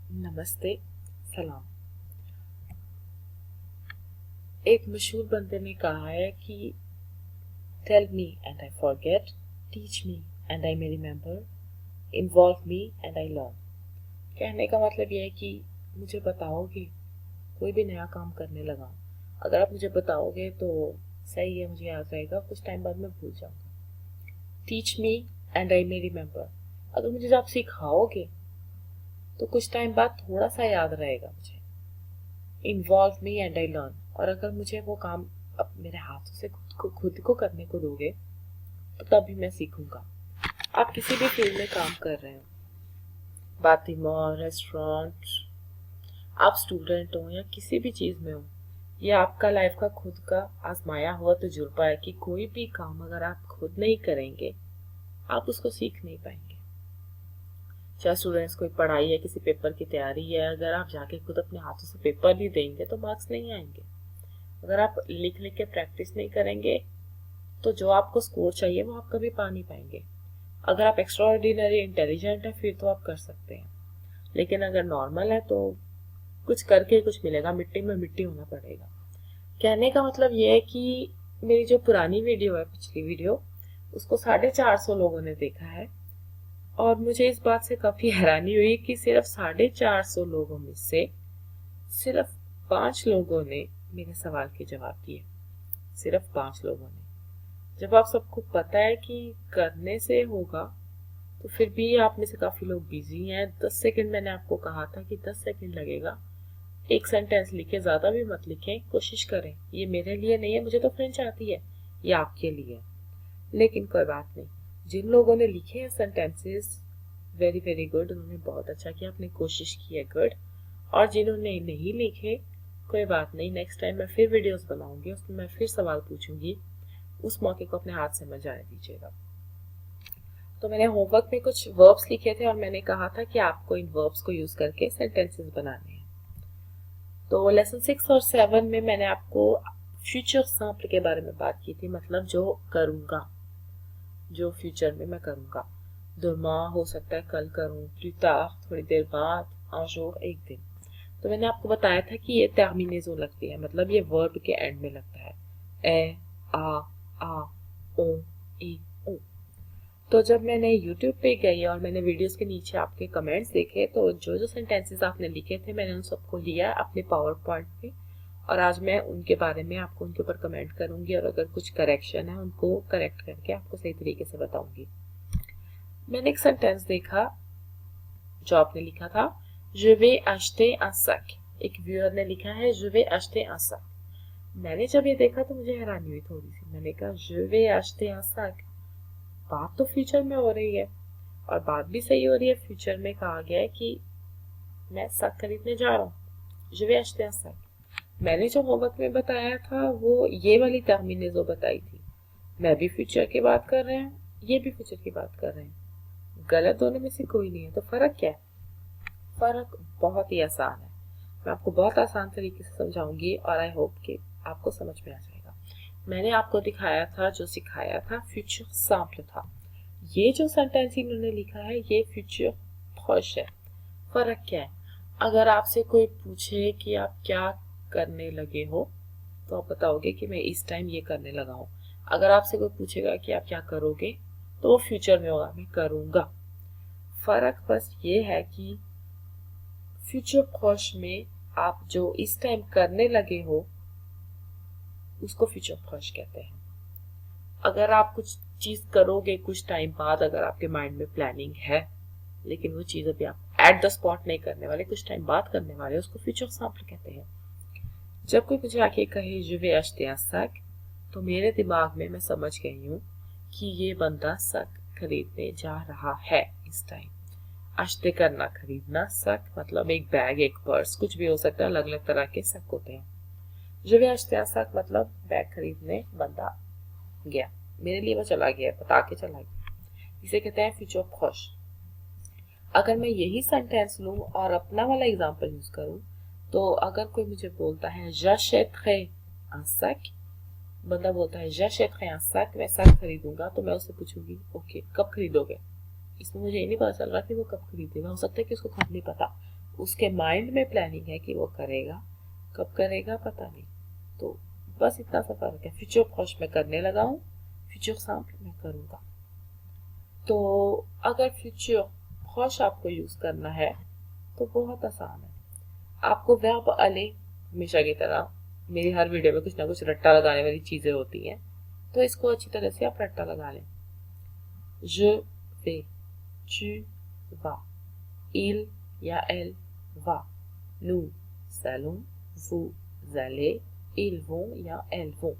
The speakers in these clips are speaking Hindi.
नमस्ते, सलाम। एक मशहूर बंदे ने कहा है कि tell me and I forget, teach me and I may remember, involve me and I learn. कहने का मतलब यह है कि मुझे बताओगे, कोई भी नया काम करने लगा, अगर आप मुझे बताओगे तो सही है, मुझे याद रहेगा, कुछ टाइम बाद मैं भूल जाऊंगा। Teach me and I may remember, अगर मुझे आप सिखाओगे तो कुछ टाइम बाद थोड़ा सा याद रहेगा मुझे। Involve me and I learn, और अगर मुझे वो काम अब मेरे हाथों से खुद को करने को दोगे तो तभी मैं सीखूंगा। आप किसी भी फील्ड में काम कर रहे हो, बातिमॉल, रेस्टोरेंट, आप स्टूडेंट हो या किसी भी चीज में हो, ये आपका लाइफ का खुद का आजमाया हुआ तजुर्बा है कि कोई भी काम अगर आप खुद नहीं करेंगे आप उसको सीख नहीं पाएंगे। चाहे स्टूडेंट्स कोई पढ़ाई है, किसी पेपर की तैयारी है, अगर आप जाके खुद अपने हाथों से पेपर नहीं देंगे तो मार्क्स नहीं आएंगे। अगर आप लिख लिख के प्रैक्टिस नहीं करेंगे तो जो आपको स्कोर चाहिए वो आप कभी पा नहीं पाएंगे। अगर आप एक्स्ट्रा ऑर्डिनरी इंटेलिजेंट है फिर तो आप कर सकते हैं, लेकिन अगर नॉर्मल है तो कुछ करके कुछ मिलेगा, मिट्टी में मिट्टी होना पड़ेगा। कहने का मतलब ये है कि मेरी जो पुरानी वीडियो है, पिछली वीडियो, उसको 450 लोगों ने देखा है और मुझे इस बात से काफी हैरानी हुई कि सिर्फ 450 लोगों में से सिर्फ 5 लोगों ने मेरे सवाल के जवाब दिए। सिर्फ 5 लोगों ने। जब आप सबको पता है कि करने से होगा तो फिर भी आप में से काफी लोग बिजी हैं। 10 सेकंड मैंने आपको कहा था कि 10 सेकंड लगेगा। एक सेंटेंस लिखे, ज्यादा भी मत लिखें, कोशिश करें। ये मेरे लिए नहीं है, मुझे तो फ्रेंच आती है, ये आपके लिए। लेकिन कोई बात नहीं, जिन लोगों ने लिखे हैं सेंटेंसेस, वेरी वेरी गुड, उन्होंने बहुत अच्छा किया, आपने कोशिश की है, गुड। और जिन्होंने नहीं लिखे, कोई बात नहीं, नेक्स्ट टाइम मैं फिर वीडियोस बनाऊंगी, उसमें मैं फिर सवाल पूछूंगी, उस मौके को अपने हाथ से मत जाने दीजिएगा। तो मैंने होमवर्क में कुछ वर्ब्स लिखे थे और मैंने कहा था कि आपको इन वर्ब्स को यूज करके सेंटेंसेस बनाने हैं। तो लेसन 6 और 7 में मैंने आपको फ्यूचर सिंपल के बारे में बात की थी, मतलब जो करूंगा, जो फ्यूचर में मैं करूंगा। demain हो सकता है कल करूं, plus tard थोड़ी देर बाद, un jour एक दिन। तो मैंने आपको बताया था कि ये टर्मिनेजो लगती है, मतलब ये वर्ब के एंड में लगता है, ए, आ, ओ, ई, ओ। तो जब मैंने YouTube पे गई और मैंने वीडियोस के नीचे आपके कमेंट्स देखे तो जो जो सेंटेंसेस आपने लिखे थे मैंने उन सबको लिया अपने पावर पॉइंट पे, और आज मैं उनके बारे में आपको उनके ऊपर कमेंट करूंगी और अगर कुछ करेक्शन है उनको करेक्ट करके आपको सही तरीके से बताऊंगी। मैंने एक सेंटेंस देखा जो आपने लिखा था, je vais acheter un sac। एक व्यूअर ने लिखा है je vais acheter un sac। मैंने जब ये देखा तो मुझे हैरानी हुई थोड़ी सी, मैंने कहा je vais acheter un sac, बात तो फ्यूचर में हो रही है और बात भी सही हो रही है। फ्यूचर में कहा गया है कि मैं सक खरीदने जा रहा हूँ, je vais acheter un sac। मैंने जो होमवर्क में बताया था वो ये वाली टर्मिनेजो बताई थी। मैं भी फ्यूचर की बात कर रहे हैं, ये भी फ्यूचर की बात कर रहे हैं, गलत दोनों में से कोई नहीं है। तो फर्क क्या है? फर्क बहुत ही आसान है, मैं आपको बहुत आसान तरीके से समझाऊंगी और आई होप कि आपको समझ में आ जाएगा। मैंने आपको दिखाया था, जो सिखाया था, फ्यूचर सिंपल था। ये जो सेंटेंस इन्होंने लिखा है ये फ्यूचर प्रोच है। फर्क क्या है? अगर आपसे कोई पूछे कि आप क्या करने लगे हो तो आप बताओगे कि मैं इस टाइम ये करने लगा हूँ। अगर आपसे कोई पूछेगा कि आप क्या करोगे तो वो फ्यूचर में होगा, मैं करूंगा। फर्क बस ये है कि फ्यूचर प्रोच में आप जो इस टाइम करने लगे हो उसको फ्यूचर प्रोच कहते हैं। अगर आप कुछ चीज करोगे कुछ टाइम बाद, अगर आपके माइंड में प्लानिंग है लेकिन वो चीज अभी आप एट द स्पॉट नहीं करने वाले, कुछ टाइम बाद करने वाले, उसको फ्यूचर सिंपल कहते हैं। जब कोई मुझे आके कहे je vais acheter un sac, तो मेरे दिमाग में मैं समझ गई हूँ कि ये बंदा सक खरीदने जा रहा है इस टाइम। अश्ते करना, खरीदना, सक मतलब एक बैग, एक पर्स, कुछ भी हो सकता है, अलग अलग तरह के सक होते हैं। je vais acheter un sac मतलब बैग खरीदने बंदा गया, मेरे लिए वो चला गया, बता के चला गया, इसे कहते हैं फ्यूचर प्रोच। अगर मैं यही सेंटेंस लूं और अपना वाला एग्जांपल यूज करूं, तो अगर कोई मुझे बोलता है j'achèterai un sac, बंदा बोलता है j'achèterai un sac, मैं सक खरीदूंगा, तो मैं उससे पूछूंगी ओके कब खरीदोगे। इसमें मुझे ये नहीं पता चल रहा कि वो कब खरीदेगा, हो सकता है कि उसको खुद नहीं पता, उसके माइंड में प्लानिंग है कि वो करेगा, कब करेगा पता नहीं। तो बस इतना सा फर्क है। फ्यूचर प्रॉश मैं करने लगा हूँ, फ्यूचर सिंपल मैं करूँगा। तो अगर फ्यूचर प्रॉश आपको यूज करना है तो बहुत आसान है। आपको वर्ब अले, हमेशा की तरह मेरी हर वीडियो में कुछ ना कुछ रट्टा लगाने वाली चीजें होती हैं, तो इसको अच्छी तरह से आप रट्टा लगा लें। je vais, tu vas, il या elle va, nous allons, vous allez, ils vont या elles vont।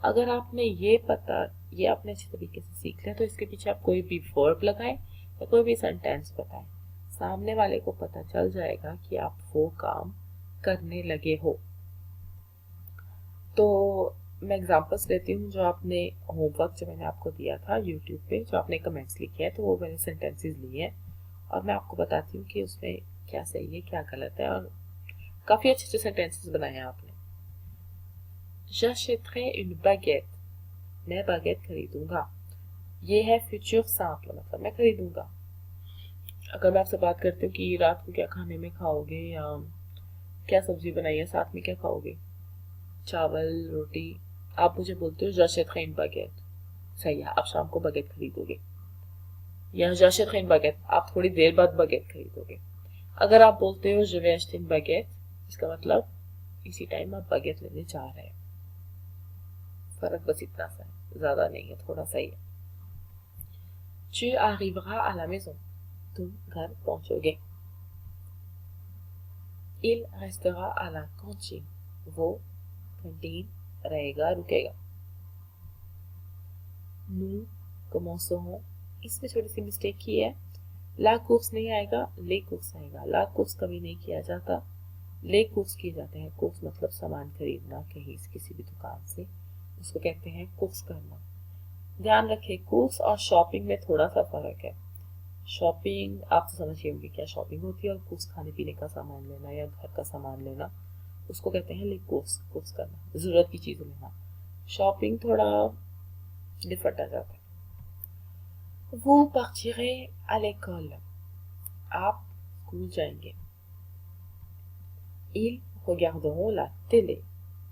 अगर आपने ये आपने अच्छी तरीके से सीख लिया तो इसके पीछे आप कोई भी वर्ब लगाएं या कोई भी सेंटेंस बताएं, सामने वाले को पता चल जाएगा कि आप वो काम करने लगे हो। तो मैं एग्जांपल्स देती हूँ जो आपने होमवर्क जो मैंने आपको दिया था यूट्यूब पे, जो आपने कमेंट्स लिखे हैं, तो वो मैंने सेंटेंसेस लिए हैं और मैं आपको बताती हूँ कि उसमें क्या सही है क्या गलत है, और काफ़ी अच्छे अच्छे सेंटेंसेस बनाए हैं आपने। j'achèterai une baguette, मैं बागेट खरीदूंगा। ये है फ्यूचर सिंपल, मतलब मैं खरीदूंगा। अगर मैं आपसे बात करती हूँ कि रात को क्या खाने में खाओगे या क्या सब्जी बनाई है, साथ में क्या खाओगे, चावल रोटी, आप मुझे बोलते हो j'achèterai une baguette, सही है, आप शाम को बागेट खरीदोगे। या j'achèterai une baguette, आप थोड़ी देर बाद बागेट खरीदोगे। अगर आप बोलते हो je vais acheter une baguette, इसका मतलब इसी टाइम आप बागेट लेने जा रहे हैं। फर्क बस इतना सा है, ज्यादा नहीं है, थोड़ा सा ही है। tu arriveras à la maison, तुम घर पहुंचोगे। il restera à la cantine, वो कैंटीन रहेगा, रुकेगा। nous commencerons, इसमें छोटी सी मिस्टेक की है, ला कोर्स नहीं आएगा, ले कोर्स आएगा। ला कोर्स कभी नहीं किया जाता, ले कोर्स किए जाते हैं। कोर्स मतलब सामान खरीदना कहीं से, किसी भी दुकान से, उसको कहते हैं कोर्स करना। ध्यान रखें, कोर्स और शॉपिंग में थोड़ा सा फर्क है। शॉपिंग आप तो समझिए होंगे क्या शॉपिंग होती है, और कोर्स खाने पीने का सामान लेना या घर का सामान लेना, उसको कहते हैं ले कोर्स, कोर्स करना, जरूरत की चीजें लेना। शॉपिंग थोड़ा डिफरेंट आ जाता है। वो partirez à l'école, आप स्कूल जाएंगे। ils regarderont la télé,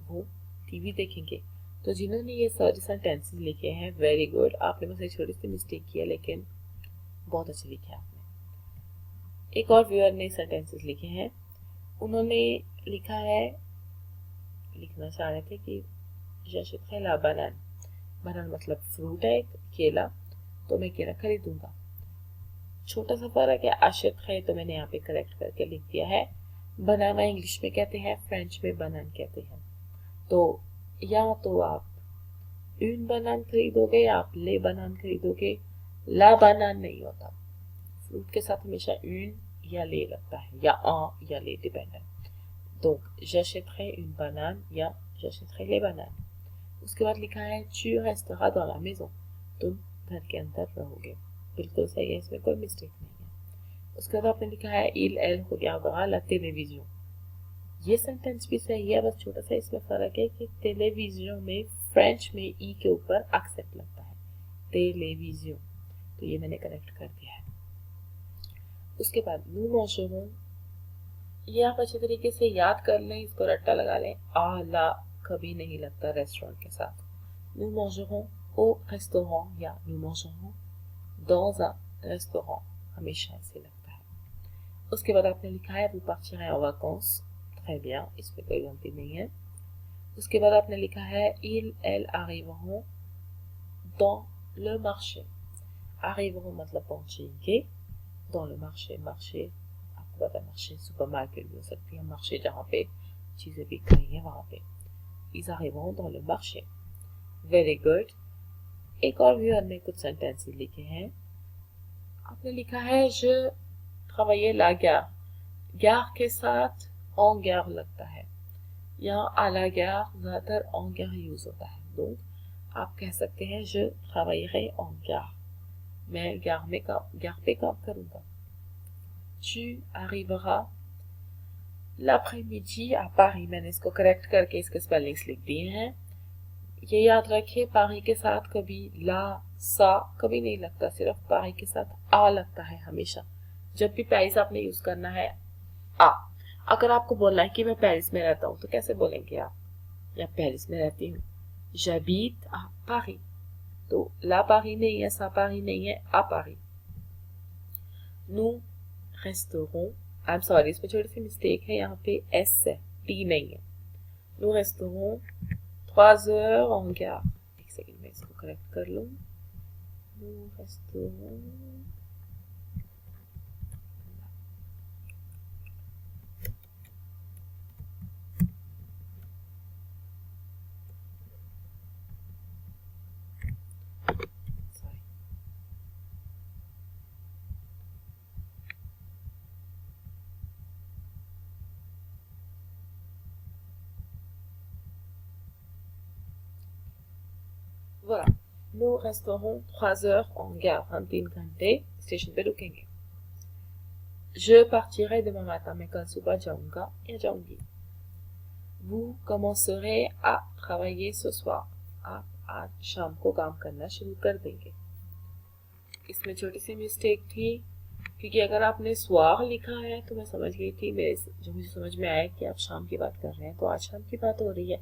वो टीवी देखेंगे। तो जिन्होंने ये सारे सेंटेंसेस लिखे हैं, वेरी गुड, आपने बस एक छोटी सी मिस्टेक की है, लेकिन बहुत अच्छे लिखे आपने। एक और व्यूअर ने सेंटेंसेस लिखे हैं, उन्होंने लिखा है, लिखना चाह रहे थे कि j'achèterai la banane, बनाना मतलब फ्रूट है, केला, तो मैं केला खरीदूंगा। छोटा सा फर्क है, आशित है तो मैंने यहाँ पे करेक्ट करके लिख दिया है। बनाना इंग्लिश में कहते हैं, फ्रेंच में बनान कहते हैं। तो या तो आप यून बनान खरीदोगे या आप ले बनान खरीदोगे, ला बनान नहीं होता। फ्रूट के साथ हमेशा यून या ले लगता है, या या ले, डिपेंड है। तो j'achèterai une banane या j'achèterai les bananes। उसके बाद लिखा है tu resteras dans la maison, तुम घर के अंदर रहोगे। बिल्कुल सही है, इसमें कोई मिस्टेक नहीं है। उसके बाद आपने लिखा है il elle regardera la télévision, ये सेंटेंस भी सही है, बस छोटा सा इसमें फर्क है कि टेलीविजन में फ्रेंच में ई के ऊपर एक्सेंट लगता है, टेलीविजन, तो ये मैंने करेक्ट कर दिया है। उसके बाद nous mangerons, ये आप अच्छे तरीके से याद कर लें, इसको रट्टा लगा लें, ला कभी नहीं लगता रेस्टोरेंट के साथ। nous mangerons au restaurant या nous mangerons dans un restaurant, हमेशा ऐसे लगता है। उसके बाद आपने लिखा है vous partirez en vacances, très bien, इसमें कोई गलती नहीं है। उसके बाद आपने लिखा है ils elles arriveront dans le marché, arriveront मतलब पहुंचेंगे, dans le marché, marché आपको पता है, marché सुपरमार्केट भी हो सकती है, marché जहाँ पे चीजें बिक रही हैं वहां पे। ils arriveront dans le marché, very good. एक और भी हमने कुछ सेंटेंसेस लिखे हैं, आपने लिखा है je travaillais la gare, gare के साथ en gare लगता है, यहाँ à la gare ज्यादातर en gare यूज होता है, तो आप कह सकते हैं je travaillerai en gare, मैं gare पे काम करूंगा। tu arriveras l'après-midi à Paris, मैंने इसको करेक्ट करके इसके स्पेलिंग्स लिख दिए हैं। ये याद रखिए, पारी के साथ कभी ला सा कभी नहीं लगता, सिर्फ पारी के साथ आ लगता है हमेशा। जब भी प्राइस आपने यूज करना है, आ। अगर आपको बोलना है कि मैं पेरिस में रहता हूँ तो कैसे बोलेंगे आप? या पेरिस में रहती हूँ, j'habite à Paris। तो ला पारी नहीं है, सा पारी नहीं है, आ पारी। nous resterons, I am sorry, इसमें छोटी सी मिस्टेक है, यहाँ पे एस है, टी नहीं है। nous resterons 3 heures en gare। एक सेकंड में इसको करेक्ट कर लूँ। nous resterons voilà, nous resterons 3 heures en gare। हम 3 घंटे स्टेशन पे रुकेंगे। je partirai demain matin, मैं कल सुबह जाऊंगा या जाऊंगी। vous commencerez à travailler ce soir, आप आज शाम को काम करना शुरू कर देंगे। इसमें छोटी सी मिस्टेक थी, क्योंकि अगर आपने स्वार लिखा है तो मैं समझ गई थी, जो मुझे समझ में आया कि आप शाम की बात कर रहे हैं, तो आज शाम की बात हो रही है।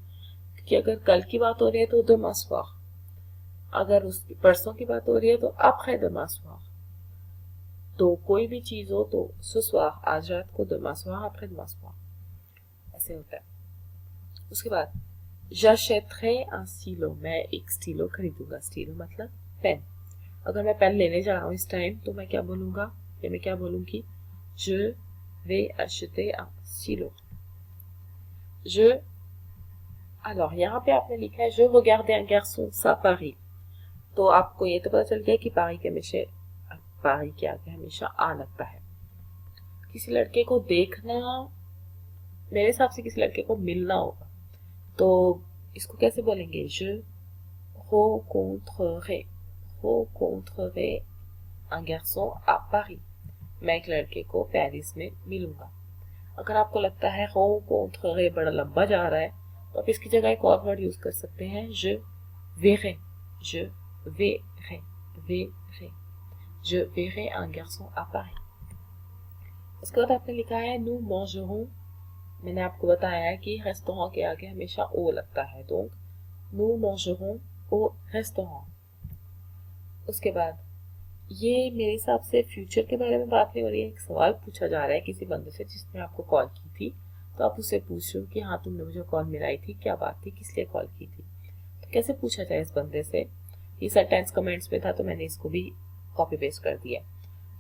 क्योंकि अगर कल की बात हो रही है तो demain soir, अगर उसकी परसों की बात हो रही है तो après demain soir। तो कोई भी चीज हो तो ce soir आज रात को, demain soir après demain soir, ऐसे होता है। उसके बाद j'achèterai un stylo, मैं एक स्टीलो खरीदूंगा। स्टीलो मतलब पेन। अगर मैं पेन लेने जा रहा हूँ इस टाइम तो मैं क्या बोलूंगा, या मैं क्या बोलूंगी? je vais acheter un stylo। alors यहाँ पे आपने लिखा है je regardais un garçon ça Paris, तो आपको ये तो पता चल गया कि पारी के आगे हमेशा आ लगता है। किसी लड़के को देखना, मेरे हिसाब से किसी लड़के को मिलना होगा, तो इसको कैसे बोलेंगे? je rencontrerai un garçon à Paris, मैं एक लड़के को पेरिस में मिलूंगा। अगर आपको लगता है rencontrerai बड़ा लंबा जा रहा है तो आप इसकी जगह एक और वर्ड यूज कर सकते हैं, je verrai un garçon à Paris। उसके बाद आपने लिखा है nous mangerons, मैंने आपको बताया है कि रेस्टोरेंट के आगे हमेशा ओ लगता है, तो nous mangerons au restaurant। उसके बाद ये मेरे हिसाब से फ्यूचर के बारे में बात नहीं हो रही है, एक सवाल पूछा जा रहा है किसी बंदे से जिसने आपको कॉल की थी, तो आप उससे पूछ रहे हो कि हाँ तुमने मुझे कॉल मिलाई थी, क्या बात थी, किस लिए कॉल की थी। तो कैसे पूछा जाए इस बंदे से? ये सेंटेंस कमेंट्स में था तो मैंने इसको भी कॉपी पेस्ट कर दिया।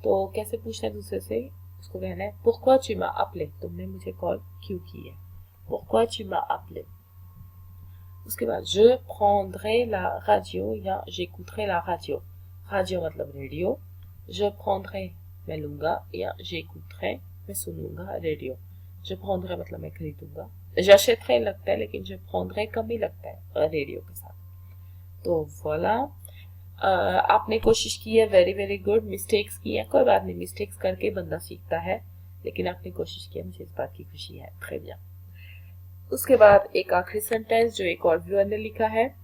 तो कैसे पूछना है दूसरे से? उसको कहना है pourquoi tu m'as appelé, तुमने मुझे कॉल क्यों की है, pourquoi tu m'as appelé। उसके बाद je prendrai la radio या j'écouterai la radio, radio मतलब रेडियो, je prendrai मैं लूंगा, या j'écouterai मैं सुनूंगा रेडियो। je prendrai मतलब मैं खरीदूंगा, j'achèterai लगता है लेकिन je prendrai कम ही लगता है रेडियो के साथ। तो voilà, आपने कोशिश की है, वेरी वेरी गुड। मिस्टेक्स की है, कोई बात नहीं, मिस्टेक्स करके बंदा सीखता है, लेकिन आपने कोशिश की है, मुझे इस बात की खुशी है। très bien। उसके बाद एक आखिरी सेंटेंस जो एक और व्यूअर ने लिखा है,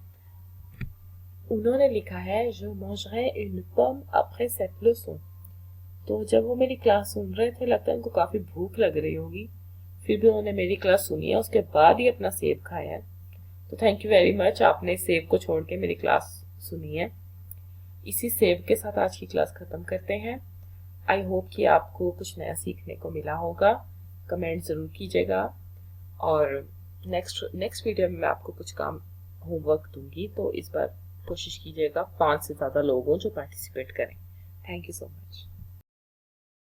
उन्होंने लिखा है je mangerai une pomme après cette leçon। तो जब वो मेरी क्लास सुन रहे थे, लगता है उनको काफी भूख लग रही होगी, फिर भी उन्होंने मेरी क्लास सुनी है, उसके बाद ही अपना सेब खाया है। तो थैंक यू वेरी मच, आपने सेब को छोड़ के मेरी क्लास सुनी है। इसी सेब के साथ आज की क्लास खत्म करते हैं। आई होप कि आपको कुछ नया सीखने को मिला होगा। कमेंट जरूर कीजिएगा, और नेक्स्ट वीडियो में मैं आपको कुछ काम होमवर्क दूंगी, तो इस बार कोशिश कीजिएगा 5 से ज़्यादा लोग हों जो पार्टिसिपेट करें। Thank you so much.